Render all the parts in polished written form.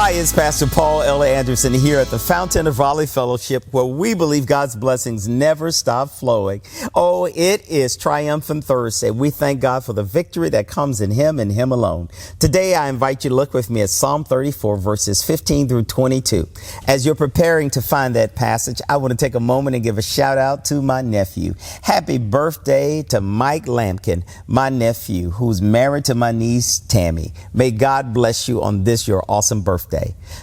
Hi, it's Pastor Paul L. Anderson here at the Fountain of Raleigh Fellowship, where we believe God's blessings never stop flowing. Oh, it is Triumphant Thursday. We thank God for the victory that comes in Him and Him alone. Today, I invite you to look with me at Psalm 34, verses 15 through 22. As you're preparing to find that passage, I want to take a moment and give a shout out to my nephew. Happy birthday to Mike Lampkin, my nephew, who's married to my niece, Tammy. May God bless you on this, your awesome birthday.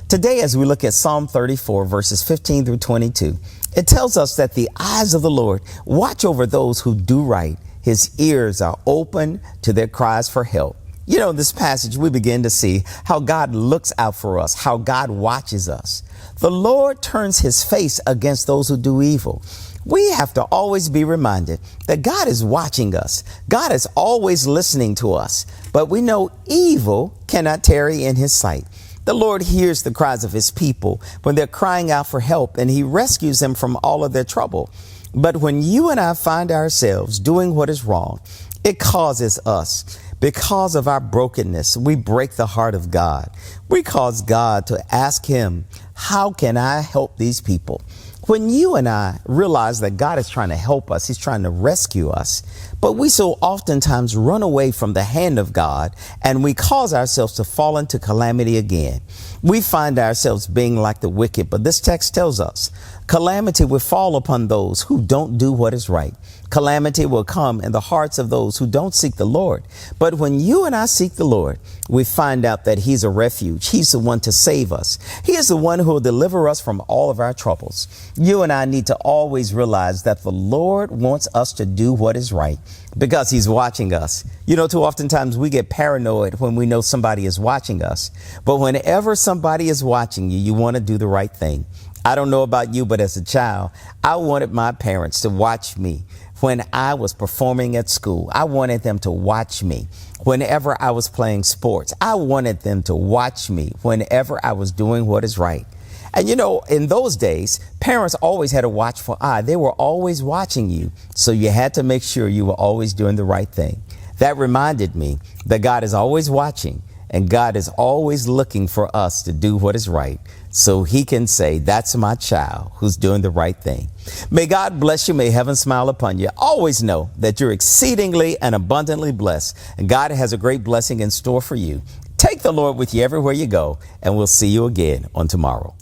Today, as we look at Psalm 34, verses 15 through 22, it tells us that the eyes of the Lord watch over those who do right. His ears are open to their cries for help. You know, in this passage, we begin to see how God looks out for us, how God watches us. The Lord turns his face against those who do evil. We have to always be reminded that God is watching us. God is always listening to us, but we know evil cannot tarry in his sight. The Lord hears the cries of his people when they're crying out for help, and he rescues them from all of their trouble. But when you and I find ourselves doing what is wrong, it causes us, because of our brokenness, we break the heart of God. We cause God to ask him, how can I help these people? When you and I realize that God is trying to help us, he's trying to rescue us, but we so oftentimes run away from the hand of God, and we cause ourselves to fall into calamity again. We find ourselves being like the wicked, but this text tells us calamity will fall upon those who don't do what is right. Calamity will come in the hearts of those who don't seek the Lord. But when you and I seek the Lord, we find out that he's a refuge. He's the one to save us. He is the one who will deliver us from all of our troubles. You and I need to always realize that the Lord wants us to do what is right because he's watching us. You know, too oftentimes we get paranoid when we know somebody is watching us. But whenever somebody is watching you, you want to do the right thing. I don't know about you, but as a child, I wanted my parents to watch me when I was performing at school. I wanted them to watch me whenever I was playing sports. I wanted them to watch me whenever I was doing what is right. And you know, in those days, parents always had a watchful eye. They were always watching you. So you had to make sure you were always doing the right thing. That reminded me that God is always watching, and God is always looking for us to do what is right, so he can say, that's my child who's doing the right thing. May God bless you. May heaven smile upon you. Always know that you're exceedingly and abundantly blessed, and God has a great blessing in store for you. Take the Lord with you everywhere you go, and we'll see you again on tomorrow.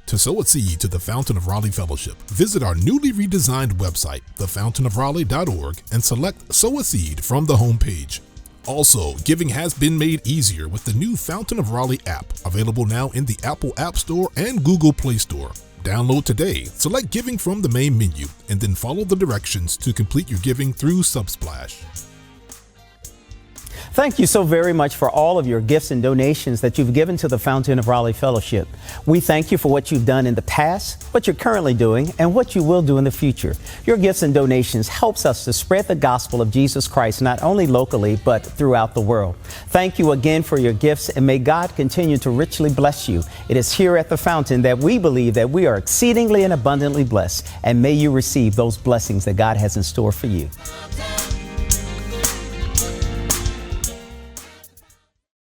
To sow a seed to the Fountain of Raleigh Fellowship, visit our newly redesigned website, thefountainofraleigh.org, and select Sow a Seed from the homepage. Also, giving has been made easier with the new Fountain of Raleigh app, available now in the Apple App Store and Google Play Store. Download today, select Giving from the main menu, and then follow the directions to complete your giving through Subsplash. Thank you so very much for all of your gifts and donations that you've given to the Fountain of Raleigh Fellowship. We thank you for what you've done in the past, what you're currently doing, and what you will do in the future. Your gifts and donations helps us to spread the gospel of Jesus Christ, not only locally, but throughout the world. Thank you again for your gifts, and may God continue to richly bless you. It is here at the Fountain that we believe that we are exceedingly and abundantly blessed, and may you receive those blessings that God has in store for you.